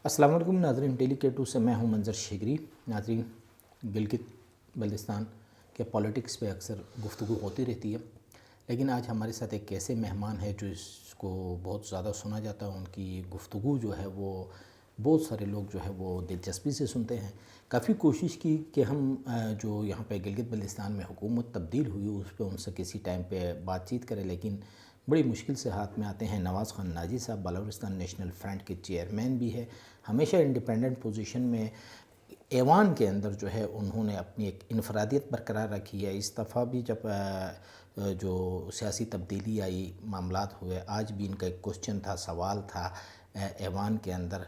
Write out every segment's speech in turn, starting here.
السلام علیکم ناظرین، ڈیلی K2 سے میں ہوں منظر شیگری۔ ناظرین، گلگت بلتستان کے پولیٹکس پہ اکثر گفتگو ہوتی رہتی ہے، لیکن آج ہمارے ساتھ ایک ایسے مہمان ہے جو اس کو بہت زیادہ سنا جاتا ہے۔ ان کی گفتگو جو ہے وہ بہت سارے لوگ جو ہے وہ دلچسپی سے سنتے ہیں۔ کافی کوشش کی کہ ہم جو یہاں پہ گلگت بلتستان میں حکومت تبدیل ہوئی اس پہ ان سے کسی ٹائم پہ بات چیت کریں، لیکن بڑی مشکل سے ہاتھ میں آتے ہیں۔ نواز خان ناجی صاحب بلوچستان نیشنل فرنٹ کے چیئرمین بھی ہے، ہمیشہ انڈیپینڈنٹ پوزیشن میں ایوان کے اندر جو ہے انہوں نے اپنی ایک انفرادیت برقرار رکھی ہے۔ اس دفعہ بھی جب جو سیاسی تبدیلی آئی، معاملات ہوئے، آج بھی ان کا ایک کوسچن تھا، سوال تھا ایوان کے اندر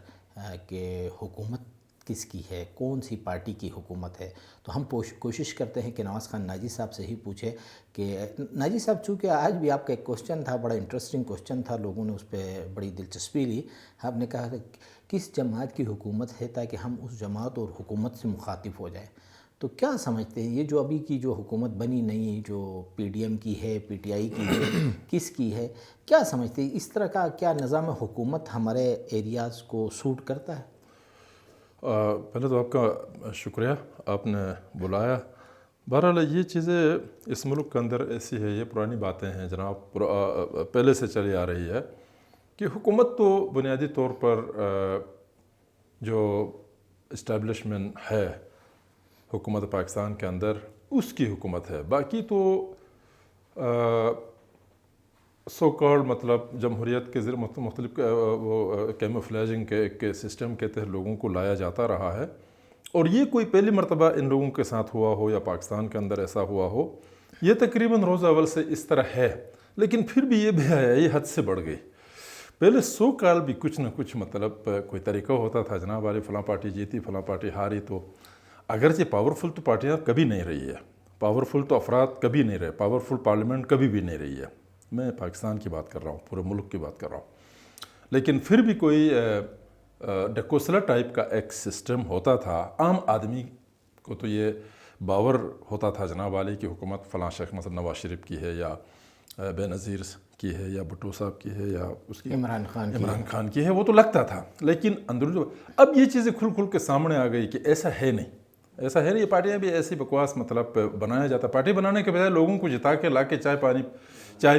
کہ حکومت کس کی ہے، کون سی پارٹی کی حکومت ہے۔ تو ہم کوشش کرتے ہیں کہ نواز خان ناجی صاحب سے ہی پوچھے کہ ناجی صاحب، چونکہ آج بھی آپ کا ایک کوسچن تھا، بڑا انٹرسٹنگ کوسچن تھا، لوگوں نے اس پہ بڑی دلچسپی لی۔ آپ نے کہا کہ کس جماعت کی حکومت ہے تاکہ ہم اس جماعت اور حکومت سے مخاطب ہو جائیں۔ تو کیا سمجھتے ہیں یہ جو ابھی کی جو حکومت بنی نئی، جو پی ڈی ایم کی ہے، پی ٹی آئی کی ہے، کس کی ہے، کیا سمجھتے ہیں اس طرح کا کیا نظام حکومت ہمارے ایریاز کو سوٹ کرتا ہے؟ پہلے تو آپ کا شکریہ، آپ نے بلایا۔ بہرحال یہ چیزیں اس ملک کے اندر ایسی ہے، یہ پرانی باتیں ہیں جناب، پہلے سے چلی آ رہی ہے کہ حکومت تو بنیادی طور پر جو اسٹیبلشمنٹ ہے حکومت پاکستان کے اندر اس کی حکومت ہے، باقی تو سو کالڈ مطلب جمہوریت کے ذریعے مختلف وہ کیموفلیجنگ کے ایک سسٹم کے تحت لوگوں کو لایا جاتا رہا ہے، اور یہ کوئی پہلی مرتبہ ان لوگوں کے ساتھ ہوا ہو یا پاکستان کے اندر ایسا ہوا ہو، یہ تقریباً روز اول سے اس طرح ہے۔ لیکن پھر بھی یہ بھی ہے، یہ حد سے بڑھ گئی۔ پہلے سو کال بھی کچھ نہ کچھ مطلب کوئی طریقہ ہوتا تھا، جناب والی فلاں پارٹی جیتی فلاں پارٹی ہاری، تو اگرچہ پاورفل تو پارٹیاں کبھی نہیں رہی ہے، پاورفل تو افراد کبھی نہیں رہے، پاورفل پارلیمنٹ کبھی بھی نہیں رہی ہے، میں پاکستان کی بات کر رہا ہوں، پورے ملک کی بات کر رہا ہوں۔ لیکن پھر بھی کوئی ڈیکوسلا ٹائپ کا ایک سسٹم ہوتا تھا، عام آدمی کو تو یہ باور ہوتا تھا جناب والی کی حکومت فلاں شخص مثلا نواز شریف کی ہے یا بے نظیر کی ہے یا بھٹو صاحب کی ہے یا اس کی عمران خان کی ہے، وہ تو لگتا تھا۔ لیکن اندرون اب یہ چیزیں کھل کھل کے سامنے آ گئی کہ ایسا ہے نہیں، ایسا ہے نہیں۔ یہ پارٹیاں بھی ایسی بکواس مطلب بنایا جاتا، پارٹی بنانے کے بجائے لوگوں کو جتا کے لا کے چائے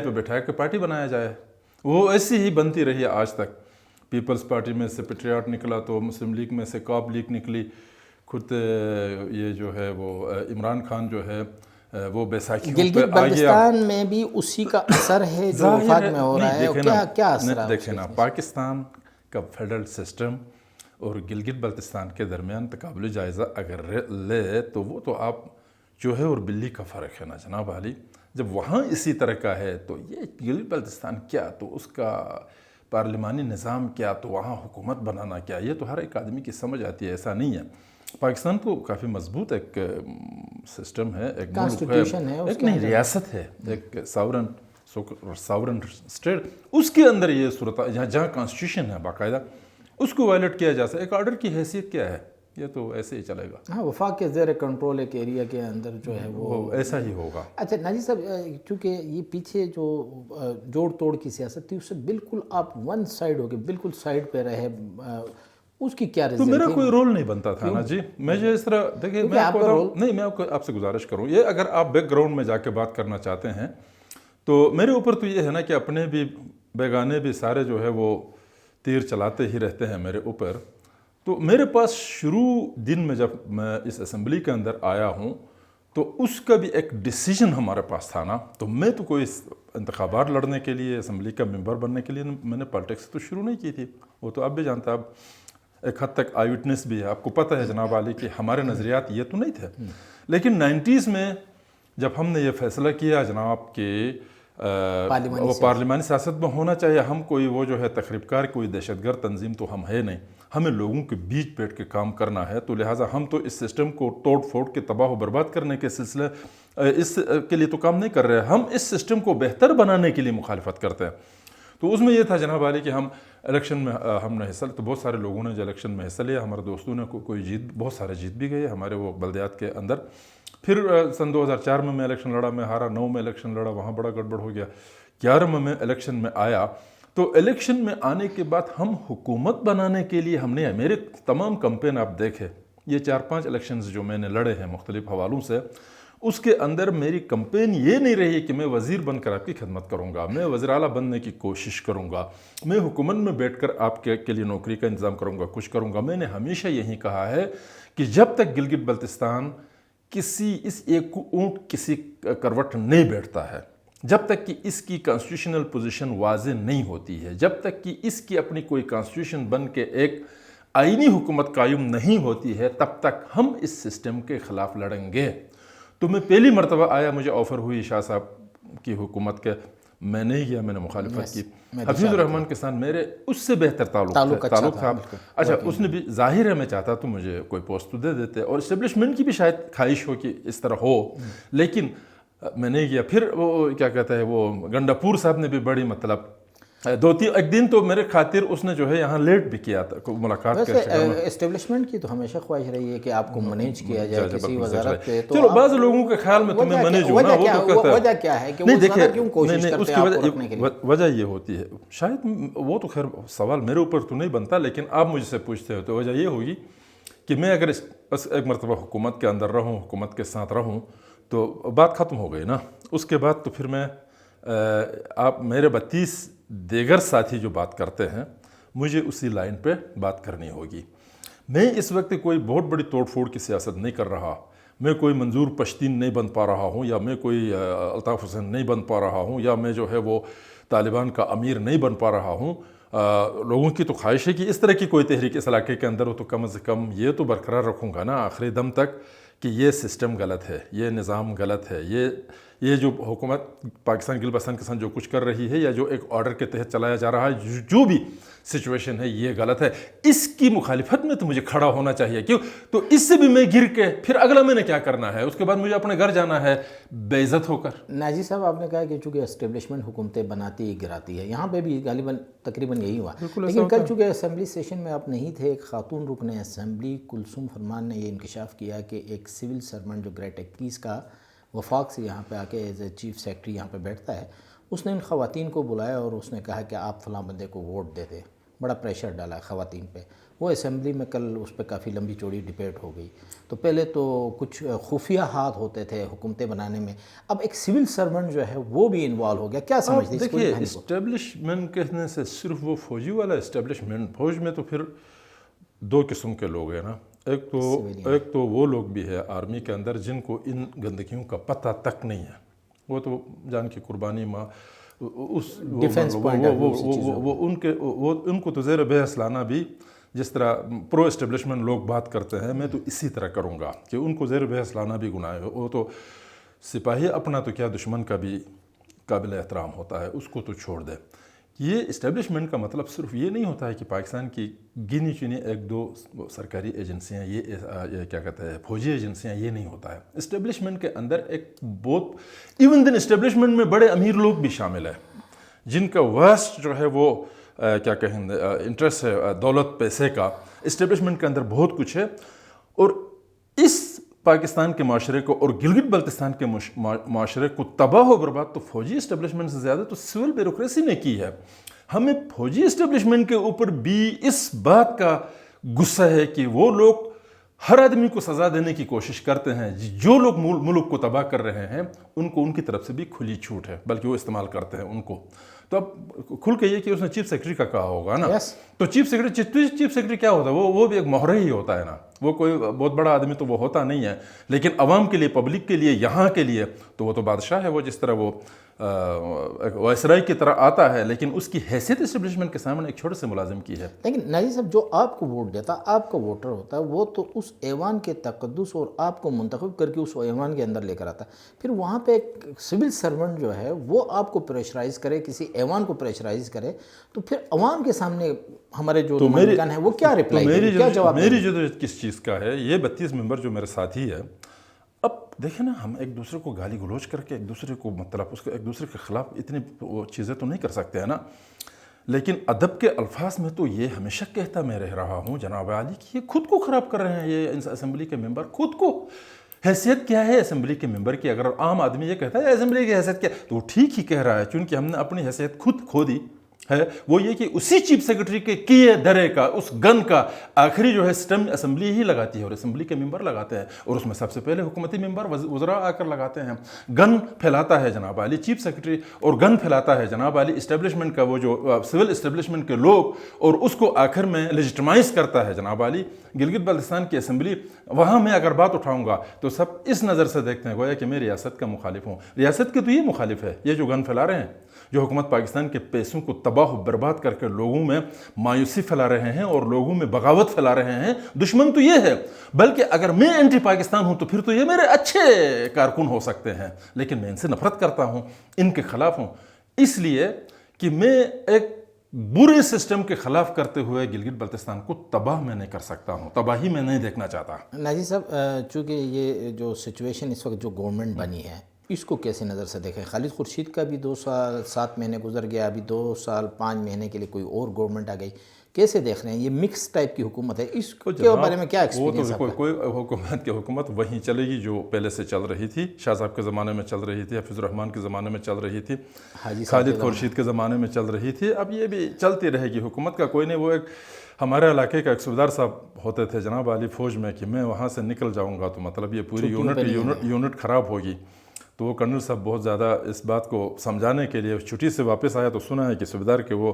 پہ بٹھایا کہ پارٹی بنایا جائے، وہ ایسی ہی بنتی رہی ہے آج تک۔ پیپلز پارٹی میں سے پیٹریاٹ نکلا تو مسلم لیگ میں سے کاپ لیگ نکلی، خود یہ جو ہے وہ عمران خان جو ہے وہ بیساکھیوں پہ گلگت بلتستان میں بھی اسی کا اثر ہے جو وفاق میں ہو رہا ہے، کیا اثر ہے؟ دیکھیں نا، پاکستان کا فیڈرل سسٹم اور گلگت بلتستان کے درمیان تقابلی جائزہ اگر لے تو وہ تو آپ جو ہے اور بلی کا فرق ہے نا جناب علی۔ جب وہاں اسی طرح کا ہے تو یہ گلگت بلتستان کیا، تو اس کا پارلیمانی نظام کیا، تو وہاں حکومت بنانا کیا، یہ تو ہر ایک آدمی کی سمجھ آتی ہے، ایسا نہیں ہے۔ پاکستان تو کافی مضبوط ایک سسٹم ہے، ایک ملک ہے، ایک نہیں ریاست ہے، ایک ساورن اسٹیٹ، اس کے اندر یہ صورت جہاں کانسٹیٹیوشن ہے باقاعدہ، اس کو وائلیٹ کیا جا سکتا ہے۔ ایک آرڈر کی حیثیت کیا ہے، یہ تو ایسے ہی چلے گا۔ ہاں، وفاق کے زیر کنٹرول ایک ایریا کے اندر جو ہے وہ ایسا ہی ہوگا۔ اچھا ناجی صاحب، چونکہ یہ پیچھے جو جوڑ توڑ کی سیاست تھی اس سے بالکل آپ ون سائڈ ہو گئے، بالکل سائڈ پہ رہے، اس کی کیا تو ریزن میرا تھی؟ کوئی رول نہیں بنتا تھا نا جی، میں جو اس طرح دیکھیں، میں آپ سے گزارش کروں، یہ اگر آپ بیک گراؤنڈ میں جا کے بات کرنا چاہتے ہیں تو میرے اوپر تو یہ ہے نا کہ اپنے بھی بیگانے بھی سارے جو ہے وہ تیر چلاتے ہی رہتے ہیں میرے اوپر۔ تو میرے پاس شروع دن میں جب میں اس اسمبلی کے اندر آیا ہوں تو اس کا بھی ایک ڈیسیجن ہمارے پاس تھا نا، تو میں تو کوئی انتخابات لڑنے کے لیے، اسمبلی کا ممبر بننے کے لیے میں نے پالیٹکس تو شروع نہیں کی تھی، وہ تو آپ بھی جانتے ہیں، آپ ایک حد تک آئی وٹنس بھی ہے، آپ کو پتہ ہے جناب علی کہ ہمارے نظریات یہ تو نہیں تھے۔ لیکن 90s میں جب ہم نے یہ فیصلہ کیا جناب کہ وہ پارلیمانی سیاست میں ہونا چاہیے، ہم کوئی وہ جو ہے تخریب کار، کوئی دہشت گرد تنظیم تو ہم ہے نہیں، ہمیں لوگوں کے بیچ بیٹھ کے کام کرنا ہے، تو لہٰذا ہم تو اس سسٹم کو توڑ پھوڑ کے تباہ و برباد کرنے کے سلسلے اس کے لیے تو کام نہیں کر رہے، ہم اس سسٹم کو بہتر بنانے کے لیے مخالفت کرتے ہیں۔ تو اس میں یہ تھا جناب علی کہ ہم الیکشن میں ہم نے حصہ، تو بہت سارے لوگوں نے جو الیکشن میں حصہ لیا، ہمارے دوستوں نے کوئی بہت سارے جیت بھی گئے ہمارے وہ بلدیات کے اندر۔ پھر سن 2004 میں الیکشن لڑا، میں ہارا، 9 میں الیکشن لڑا، وہاں بڑا گڑبڑ ہو گیا، 11 میں الیکشن میں آیا تو الیکشن میں آنے کے بعد ہم حکومت بنانے کے لیے ہم نے میرے تمام کمپین آپ دیکھیں، یہ 4-5 الیکشنز جو میں نے لڑے ہیں مختلف حوالوں سے، اس کے اندر میری کمپین یہ نہیں رہی کہ میں وزیر بن کر آپ کی خدمت کروں گا، میں وزیر اعلیٰ بننے کی کوشش کروں گا، میں حکومت میں بیٹھ کر آپ کے لیے نوکری کا انتظام کروں گا، کچھ کروں گا۔ میں نے ہمیشہ یہی کہا ہے کہ جب تک گلگت بلتستان اس ایک اونٹ کسی کروٹ نہیں بیٹھتا ہے، جب تک کہ اس کی کانسٹیٹیوشنل پوزیشن واضح نہیں ہوتی ہے، جب تک کہ اس کی اپنی کوئی کانسٹیٹیوشن بن کے ایک آئینی حکومت قائم نہیں ہوتی ہے، تب تک ہم اس سسٹم کے خلاف لڑیں گے۔ تو میں پہلی مرتبہ آیا، مجھے آفر ہوئی شاہ صاحب کی حکومت کے، میں نہیں گیا، میں نے مخالفت کی۔ حفیظ الرحمان کے ساتھ میرے اس سے بہتر تعلق تھا۔ اچھا، اس نے بھی ظاہر ہے میں چاہتا تو مجھے کوئی پوسٹ تو دے دیتے، اور اسٹیبلشمنٹ کی بھی شاید خواہش ہو کہ اس طرح ہو، لیکن میں نہیں گیا۔ پھر وہ کیا کہتا ہے، وہ گنڈاپور صاحب نے بھی بڑی مطلب ایک دن تو میرے خاطر اس نے جو ہے یہاں لیٹ بھی کیا تھا ملاقات کے شکل میں۔ اسٹیبلشمنٹ کی تو ہمیشہ خواہش رہی ہے کہ آپ کو مینیج کیا جائے کسی وزارت پہ، تو چلو بعض لوگوں کے خیال میں تمہیں مینیج ہونا، وہ تو کہتا ہے وجہ کیا ہے کہ وہ زیادہ کیوں کوشش کرتے ہیں آپ کو رکھنے کے لیے؟ وجہ یہ ہوتی ہے، شاید وہ تو خیر سوال میرے اوپر تو نہیں بنتا، لیکن آپ مجھ سے پوچھتے ہو تو وجہ یہ ہوگی کہ میں اگر بس ایک مرتبہ حکومت کے اندر رہوں، حکومت کے ساتھ رہوں تو بات ختم ہو گئی نا۔ اس کے بعد تو پھر میں آپ میرے 32 دیگر ساتھی جو بات کرتے ہیں، مجھے اسی لائن پہ بات کرنی ہوگی۔ میں اس وقت کوئی بہت بڑی توڑ پھوڑ کی سیاست نہیں کر رہا، میں کوئی منظور پشتین نہیں بن پا رہا ہوں، یا میں کوئی الطاف حسین نہیں بن پا رہا ہوں، یا میں جو ہے وہ طالبان کا امیر نہیں بن پا رہا ہوں۔ لوگوں کی تو خواہش ہے کہ اس طرح کی کوئی تحریک اس علاقے کے اندر ہو، تو کم از کم یہ تو برقرار رکھوں گا نا آخری دم تک کہ یہ سسٹم غلط ہے، یہ نظام غلط ہے، یہ جو حکومت پاکستان گلگت بلتستان کے ساتھ جو کچھ کر رہی ہے، یا جو ایک آرڈر کے تحت چلایا جا رہا ہے، جو بھی سچویشن ہے یہ غلط ہے، اس کی مخالفت میں تو مجھے کھڑا ہونا چاہیے۔ کیوں؟ تو اس سے بھی میں گر کے پھر اگلا میں نے کیا کرنا ہے، اس کے بعد مجھے اپنے گھر جانا ہے بے عزت ہو کر۔ ناجی صاحب، آپ نے کہا کہ چونکہ اسٹیبلشمنٹ حکومتیں بناتی گراتی ہے، یہاں پہ بھی غالباً تقریباً یہی ہوا، لیکن کل چونکہ اسمبلی سیشن میں آپ نہیں تھے، ایک خاتون رکن اسمبلی کلثوم فرمان نے یہ انکشاف کیا کہ ایک سول سرونٹ جو گریڈ 21 کا وفاق سے یہاں پہ آ کے ایز اے چیف سیکرٹری یہاں پہ بیٹھتا ہے، اس نے ان خواتین کو بلایا اور اس نے کہا کہ آپ فلاں بندے کو ووٹ دے دیں، بڑا پریشر ڈالا ہے خواتین پہ۔ وہ اسمبلی میں کل اس پہ کافی لمبی چوڑی ڈبیٹ ہو گئی۔ تو پہلے تو کچھ خفیہ ہاتھ ہوتے تھے حکومتیں بنانے میں، اب ایک سول سرونٹ جو ہے وہ بھی انوالو ہو گیا، کیا سمجھتے ہیں؟ دیکھیے، اسٹیبلشمنٹ کہنے سے صرف وہ فوجی والا اسٹیبلشمنٹ، فوج میں تو پھر 2 قسم کے لوگ ہیں نا، ایک تو وہ لوگ بھی ہے آرمی کے اندر جن کو ان گندگیوں کا پتہ تک نہیں ہے، وہ تو جان کی قربانی ماں ان کو تو زیر بحث لانا بھی، جس طرح پرو اسٹیبلشمنٹ لوگ بات کرتے ہیں، میں تو اسی طرح کروں گا کہ ان کو زیر بحث لانا بھی گناہ ہے۔ وہ تو سپاہی اپنا تو کیا دشمن کا بھی قابل احترام ہوتا ہے، اس کو تو چھوڑ دے۔ یہ اسٹیبلشمنٹ کا مطلب صرف یہ نہیں ہوتا ہے کہ پاکستان کی گنی چنی 1-2 سرکاری ایجنسیاں، یہ کیا کہتے ہیں فوجی ایجنسیاں، یہ نہیں ہوتا ہے۔ اسٹیبلشمنٹ کے اندر ایک بہت ایون دن اسٹیبلشمنٹ میں بڑے امیر لوگ بھی شامل ہیں، جن کا واسٹ جو ہے وہ کیا کہیں انٹرسٹ ہے دولت پیسے کا، اسٹیبلشمنٹ کے اندر بہت کچھ ہے۔ اور اس پاکستان کے معاشرے کو اور گلگت بلتستان کے معاشرے کو تباہ و برباد تو فوجی اسٹیبلشمنٹ سے زیادہ تو سول بیوروکریسی نے کی ہے۔ ہمیں فوجی اسٹیبلشمنٹ کے اوپر بھی اس بات کا غصہ ہے کہ وہ لوگ ہر آدمی کو سزا دینے کی کوشش کرتے ہیں، جو لوگ ملک کو تباہ کر رہے ہیں ان کو ان کی طرف سے بھی کھلی چھوٹ ہے، بلکہ وہ استعمال کرتے ہیں ان کو۔ تو اب کھل کے یہ کہ اس نے چیف سیکرٹری کا کہا ہوگا نا، تو چیف سیکرٹری کیا ہوتا ہے؟ وہ بھی ایک مہرے ہی ہوتا ہے نا، وہ کوئی بہت بڑا آدمی تو وہ ہوتا نہیں ہے، لیکن عوام کے لیے، پبلک کے لیے، یہاں کے لیے تو وہ تو بادشاہ ہے۔ وہ جس طرح وہ وائسرائے کی طرح آتا ہے، لیکن اس کی حیثیت اسٹیبلشمنٹ کے سامنے ایک چھوٹے سے ملازم کی ہے۔ لیکن ناجی صاحب، جو آپ کو ووٹ دیتا، آپ کا ووٹر ہوتا ہے، وہ تو اس ایوان کے تقدس اور آپ کو منتخب کر کے اس ایوان کے اندر لے کر آتا ہے۔ پھر وہاں پہ ایک سول سرونٹ جو ہے وہ آپ کو پریشرائز کرے، کسی ایوان کو پریشرائز کرے، تو پھر عوام کے سامنے ہمارے جو نمائندگان ہیں وہ کیا رپلائی کریں، کیا جواب دیں؟ میری جو کس چیز کا ہے، یہ 32 ممبر جو میرے ساتھی ہے، اب دیکھیں نا، ہم ایک دوسرے کو گالی گلوچ کر کے ایک دوسرے کو مطلب اس کو ایک دوسرے کے خلاف اتنی چیزیں تو نہیں کر سکتے ہیں نا، لیکن ادب کے الفاظ میں تو یہ ہمیشہ کہتا میں رہ رہا ہوں جناب عالی کہ یہ خود کو خراب کر رہے ہیں، یہ اسمبلی کے ممبر خود کو۔ حیثیت کیا ہے اسمبلی کے ممبر کی؟ اگر عام آدمی یہ کہتا ہے اسمبلی کی حیثیت کیا، تو وہ ٹھیک ہی کہہ رہا ہے، چونکہ ہم نے اپنی حیثیت خود کھو دی۔ ہے وہ یہ کہ اسی چیف سیکرٹری کے کیے درے کا اس گن کا آخری جو ہے سٹم اسمبلی ہی لگاتی ہے اور اسمبلی کے ممبر لگاتے ہیں اور اس میں سب سے پہلے حکومتی ممبر وزراء آ کر لگاتے ہیں. گن پھیلاتا ہے جناب عالی چیف سیکرٹری اور گن پھیلاتا ہے جناب عالی اسٹیبلشمنٹ کا وہ جو سول اسٹیبلشمنٹ کے لوگ اور اس کو آخر میں لیجٹمائز کرتا ہے جناب عالی. گلگت بلتستان کی اسمبلی وہاں میں اگر بات اٹھاؤں گا تو سب اس نظر سے دیکھتے ہیں گویا کہ میں ریاست کا مخالف ہوں. ریاست کے تو یہ مخالف ہے یہ جو گن پھیلا رہے ہیں جو حکومت پاکستان کے پیسوں کو تباہ و برباد کر کے لوگوں میں مایوسی پھیلا رہے ہیں اور لوگوں میں بغاوت پھیلا رہے ہیں. دشمن تو یہ ہے بلکہ اگر میں اینٹی پاکستان ہوں تو پھر تو یہ میرے اچھے کارکن ہو سکتے ہیں لیکن میں ان سے نفرت کرتا ہوں ان کے خلاف ہوں اس لیے کہ میں ایک برے سسٹم کے خلاف کرتے ہوئے گلگت بلتستان کو تباہ میں نہیں کر سکتا ہوں. تباہی میں نہیں دیکھنا چاہتا. ناجی صاحب چونکہ یہ جو سچویشن اس وقت جو گورنمنٹ بنی ہے اس کو کیسے نظر سے دیکھیں؟ خالد خورشید کا بھی 2 سال 7 مہینے گزر گیا ابھی 2 سال 5 مہینے کے لیے کوئی اور گورنمنٹ آ گئی. کیسے دیکھ رہے ہیں یہ مکس ٹائپ کی حکومت ہے اس کے بارے میں کیا ایکسپیرینس ہے؟ کوئی حکومت کی حکومت وہیں چلے گی جو پہلے سے چل رہی تھی. شاہ صاحب کے زمانے میں چل رہی تھی حفیظ الرحمان کے زمانے میں چل رہی تھی خالد خورشید کے زمانے میں چل رہی تھی. اب یہ بھی چلتی رہے گی حکومت کا کوئی نہیں. وہ ایک ہمارے علاقے کا ایک صوبیدار صاحب ہوتے تھے جناب علی فوج میں کہ میں وہاں سے نکل جاؤں گا تو مطلب یہ پوری یونٹ خراب ہوگی. تو وہ کرنل صاحب بہت زیادہ اس بات کو سمجھانے کے لیے چھٹی سے واپس آیا تو سنا ہے کہ صوبیدار کے وہ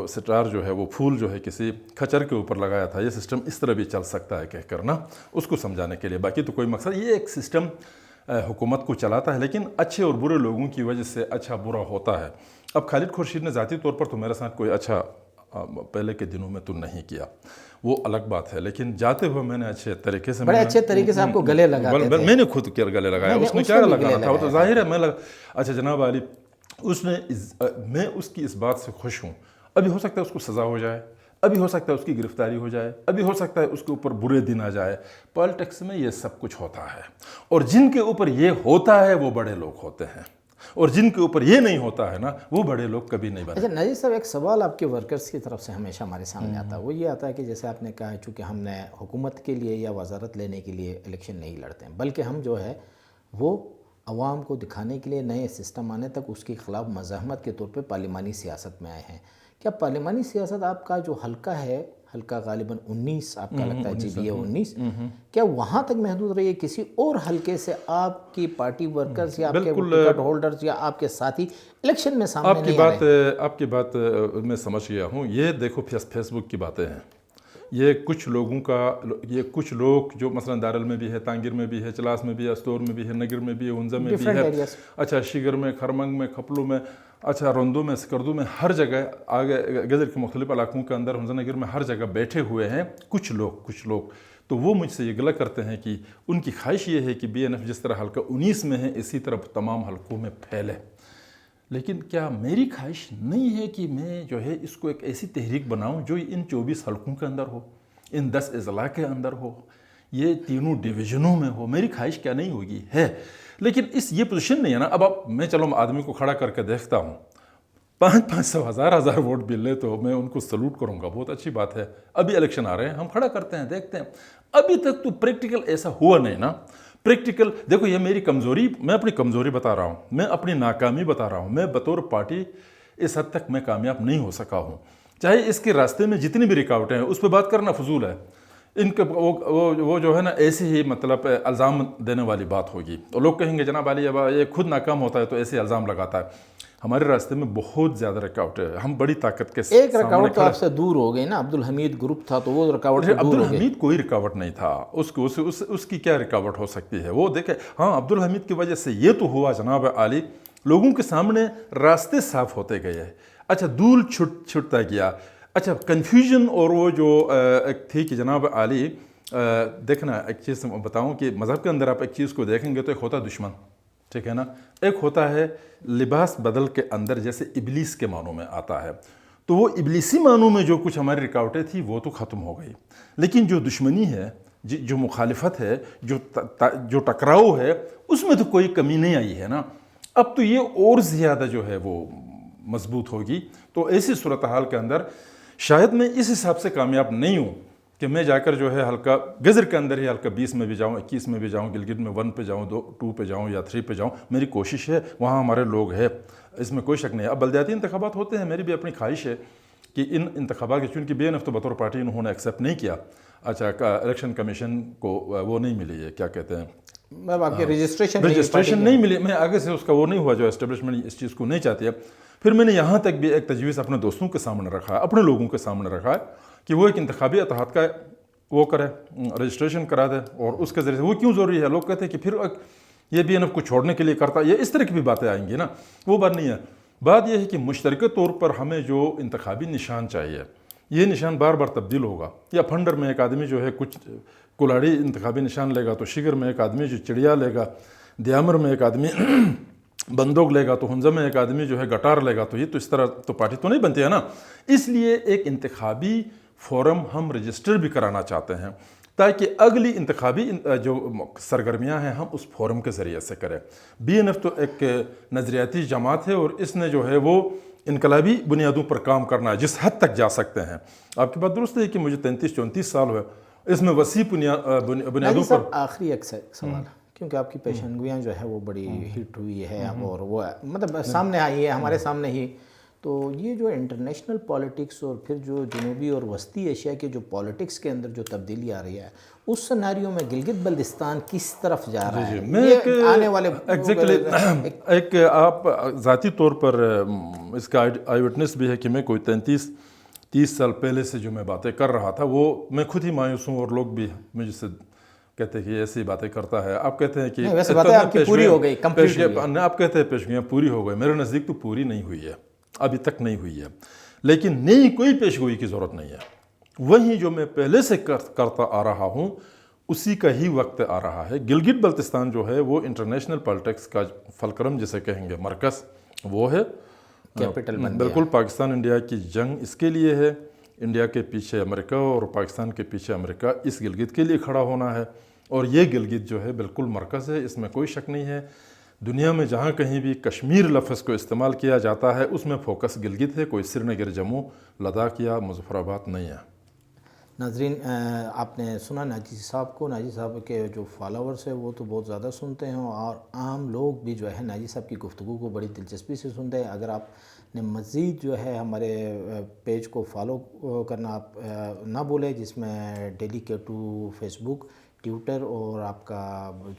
سٹار جو ہے وہ پھول جو ہے کسی کھچر کے اوپر لگایا تھا. یہ سسٹم اس طرح بھی چل سکتا ہے کہہ کر نا اس کو سمجھانے کے لیے. باقی تو کوئی مقصد یہ ایک سسٹم حکومت کو چلاتا ہے لیکن اچھے اور برے لوگوں کی وجہ سے اچھا برا ہوتا ہے. اب خالد خورشید نے ذاتی طور پر تو میرے ساتھ کوئی اچھا پہلے کے دنوں میں تو نہیں کیا وہ الگ بات ہے لیکن جاتے ہوئے میں نے اچھے طریقے سے بڑے اچھے طریقے سے آپ کو گلے لگاتے تھے. میں نے خود گلے لگایا. اس نے کیا لگانا تھا وہ تو ظاہر ہے. میں اچھا جناب علی میں اس کی اس بات سے خوش ہوں. ابھی ہو سکتا ہے اس کو سزا ہو جائے ابھی ہو سکتا ہے اس کی گرفتاری ہو جائے ابھی ہو سکتا ہے اس کے اوپر برے دن آ جائے. پالیٹکس میں یہ سب کچھ ہوتا ہے اور جن کے اوپر یہ ہوتا ہے وہ بڑے لوگ ہوتے ہیں اور جن کے اوپر یہ نہیں ہوتا ہے نا وہ بڑے لوگ کبھی نہیں بنے. اچھا ناجی صاحب ایک سوال آپ کے ورکرز کی طرف سے ہمیشہ ہمارے سامنے آتا ہے وہ یہ آتا ہے کہ جیسے آپ نے کہا چونکہ ہم نے حکومت کے لیے یا وزارت لینے کے لیے الیکشن نہیں لڑتے ہیں بلکہ ہم جو ہے وہ عوام کو دکھانے کے لیے نئے سسٹم آنے تک اس کے خلاف مزاحمت کے طور پہ پارلیمانی سیاست میں آئے ہیں. کیا پارلیمانی سیاست آپ کا جو حلقہ ہے حلقہ غالباً 19 آپ کا لگتا ہے GBA 19 کیا وہاں تک محدود رہی ہے کسی اور حلقے سے آپ کی پارٹی ورکرز یا آپ کے ٹکٹ ہولڈرز یا آپ کے ساتھی الیکشن میں سامنے نہیں آ رہے؟ آپ کی بات میں سمجھ گیا ہوں. یہ دیکھو فیس بک کی باتیں ہیں. یہ کچھ لوگ جو مثلا دارل میں بھی ہے تانگیر میں بھی ہے چلاس میں بھی ہے استور میں بھی ہے نگر میں بھی ہے انزا میں بھی ہے اچھا شیگر میں کھرمنگ میں کھپلو میں اچھا روندو میں سکردو میں ہر جگہ آگے گزر کے مختلف علاقوں کے اندر ہنزا نگر میں ہر جگہ بیٹھے ہوئے ہیں کچھ لوگ تو وہ مجھ سے یہ گلہ کرتے ہیں کہ ان کی خواہش یہ ہے کہ BNF جس طرح حلقہ 19 میں ہے اسی طرح تمام حلقوں میں پھیلے. لیکن کیا میری خواہش نہیں ہے کہ میں جو ہے اس کو ایک ایسی تحریک بناؤں جو ان 24 حلقوں کے اندر ہو ان 10 اضلاع کے اندر ہو یہ تینوں ڈویژنوں میں ہو. میری خواہش کیا نہیں ہوگی ہے لیکن یہ پوزیشن نہیں ہے نا. اب میں چلو آدمی کو کھڑا کر کے دیکھتا ہوں 500 1000 ووٹ بھی لے تو میں ان کو سلوٹ کروں گا بہت اچھی بات ہے. ابھی الیکشن آ رہے ہیں ہم کھڑا کرتے ہیں دیکھتے ہیں. ابھی تک تو پریکٹیکل ایسا ہوا نہیں نا. پریکٹیکل دیکھو یہ میری کمزوری میں اپنی کمزوری بتا رہا ہوں میں اپنی ناکامی بتا رہا ہوں. میں بطور پارٹی اس حد تک میں کامیاب نہیں ہو سکا ہوں. چاہے اس کے راستے میں جتنی بھی رکاوٹیں ہیں اس پہ بات کرنا فضول ہے. ان کے وہ جو ہے نا ایسے ہی مطلب الزام دینے والی بات ہوگی اور لوگ کہیں گے جناب علی اب یہ خود ناکام ہوتا ہے تو ایسے الزام لگاتا ہے. ہمارے راستے میں بہت زیادہ رکاوٹیں ہیں. ہم بڑی طاقت کے ایک رکاوٹ تو آپ سے دور ہو گئی نا عبدالحمید گروپ تھا تو وہ رکاوٹ عبدالحمید کوئی رکاوٹ نہیں تھا. اس کی کیا رکاوٹ ہو سکتی ہے. وہ دیکھیں ہاں عبدالحمید کی وجہ سے یہ تو ہوا جناب علی لوگوں کے سامنے راستے صاف ہوتے گئے. اچھا دھول چھٹتا گیا. اچھا کنفیوژن اور وہ جو ایک تھی کہ جناب علی دیکھنا ایک چیز بتاؤں کہ مذہب کے اندر آپ ایک چیز کو دیکھیں گے تو ایک ہوتا دشمن ٹھیک ہے نا. ایک ہوتا ہے لباس بدل کے اندر جیسے ابلیس کے معنوں میں آتا ہے تو وہ ابلیسی معنوں میں جو کچھ ہماری رکاوٹیں تھی وہ تو ختم ہو گئی. لیکن جو دشمنی ہے جو مخالفت ہے جو ٹکراؤ ہے اس میں تو کوئی کمی نہیں آئی ہے نا. اب تو یہ اور زیادہ جو ہے وہ مضبوط ہوگی. تو ایسی صورتحال کے اندر شاید میں اس حساب سے کامیاب نہیں ہوں کہ میں جا کر جو ہے ہلکا گزر کے اندر ہی ہلکا 20 میں بھی جاؤں، 21 میں بھی جاؤں، گلگت میں 1 پہ جاؤں، 2 پہ جاؤں یا 3 پہ جاؤں، میری کوشش ہے، وہاں ہمارے لوگ ہیں، اس میں کوئی شک نہیں ہے۔ اب بلدیاتی انتخابات ہوتے ہیں، میری بھی اپنی خواہش ہے کہ ان انتخابات کے، چونکہ BNF تو بطور پارٹی انہوں نے ایکسیپٹ نہیں کیا، اچھا الیکشن کمیشن کو وہ نہیں ملی ہے، کیا کہتے ہیں، آپ کے رجسٹریشن نہیں ملی، میں آگے سے اس کا وہ نہیں ہوا، جو اسٹیبلشمنٹ اس چیز کو نہیں چاہتی ہے۔ پھر میں نے یہاں تک بھی ایک تجویز اپنے دوستوں کے سامنے رکھا ہے، اپنے لوگوں کے سامنے رکھا ہے کہ وہ ایک انتخابی اتحاد کا وہ کرے، رجسٹریشن کرا دے، اور اس کے ذریعے سے وہ کیوں ضروری ہے؟ لوگ کہتے ہیں کہ پھر یہ BNF کو چھوڑنے کے لیے کرتا، یہ اس طرح کی بھی باتیں آئیں گی نا، وہ بات نہیں ہے۔ بات یہ ہے کہ مشترکہ طور پر ہمیں جو انتخابی نشان چاہیے، یہ نشان بار بار تبدیل ہوگا، یا پھنڈر میں ایک آدمی جو ہے کچھ کلاڑی انتخابی نشان لے گا، تو شگر میں ایک آدمی جو چڑیا لے گا، دیامر میں ایک آدمی بندوق لے گا، تو ہنزہ میں ایک آدمی جو ہے گٹار لے گا، تو یہ تو اس طرح تو پارٹی تو نہیں بنتی ہے نا۔ اس لیے ایک انتخابی فورم ہم رجسٹر بھی کرانا چاہتے ہیں، تاکہ اگلی انتخابی جو سرگرمیاں ہیں ہم اس فورم کے ذریعے سے کریں۔ BNF تو ایک نظریاتی جماعت ہے، اور اس نے جو ہے وہ انقلابی بنیادوں پر کام کرنا ہے، جس حد تک جا سکتے ہیں۔ آپ کی بات درست ہے کہ مجھے 33-34 سال ہوئے، اس میں وسیع بنیادوں پر۔ آخری ایک سوال، کیونکہ آپ کی پیشنگویاں جو ہے وہ بڑی ہٹ ہوئی ہے، اور وہ مطلب سامنے آئی ہے ہمارے سامنے ہی، تو یہ جو انٹرنیشنل پالیٹکس اور پھر جو جنوبی اور وسطی ایشیا کے جو پالیٹکس کے اندر جو تبدیلی آ رہی ہے، اس سیناریو میں گلگت بلتستان کس طرف جا رہا ہے؟ میں آنے والے ایک آپ ذاتی طور پر اس کا آئی وٹنس بھی ہے کہ میں کوئی 30 سال پہلے سے جو میں باتیں کر رہا تھا، وہ میں خود ہی مایوس ہوں، اور لوگ بھی مجھ سے کہتے ہیں کہ ایسی باتیں کرتا ہے۔ آپ کہتے ہیں کہ ویسے باتیں آپ کی پوری ہو گئی، آپ کہتے ہیں پیشگوئیاں پوری ہو گئی، میرے نزدیک تو پوری نہیں ہوئی ہے، ابھی تک نہیں ہوئی ہے، لیکن نئی کوئی پیشگوئی کی ضرورت نہیں ہے۔ وہی جو میں پہلے سے کرتا آ رہا ہوں، اسی کا ہی وقت آ رہا ہے۔ گلگت بلتستان جو ہے وہ انٹرنیشنل پالیٹکس کا فلکرم جسے کہیں گے، مرکز وہ ہے، کیپٹل بن گیا۔ بالکل پاکستان انڈیا کی جنگ اس کے لیے ہے، انڈیا کے پیچھے امریکہ اور پاکستان کے پیچھے امریکہ، اس گلگت کے لیے کھڑا ہونا ہے، اور یہ گلگت جو ہے بالکل مرکز ہے، اس میں کوئی شک نہیں ہے۔ دنیا میں جہاں کہیں بھی کشمیر لفظ کو استعمال کیا جاتا ہے، اس میں فوکس گلگت ہے، کوئی سری نگر، جموں، لداخ یا مظفر آباد نہیں ہے۔ ناظرین، آپ نے سنا ناجی صاحب کو، ناجی صاحب کے جو فالوورس ہیں وہ تو بہت زیادہ سنتے ہیں، اور عام لوگ بھی جو ہے ناجی صاحب کی گفتگو کو بڑی دلچسپی سے سنتے ہیں۔ اگر آپ نے مزید جو ہے ہمارے پیج کو فالو کرنا آپ نہ بھولیں، جس میں ڈیلی K2 فیس بک، ٹویٹر اور آپ کا جو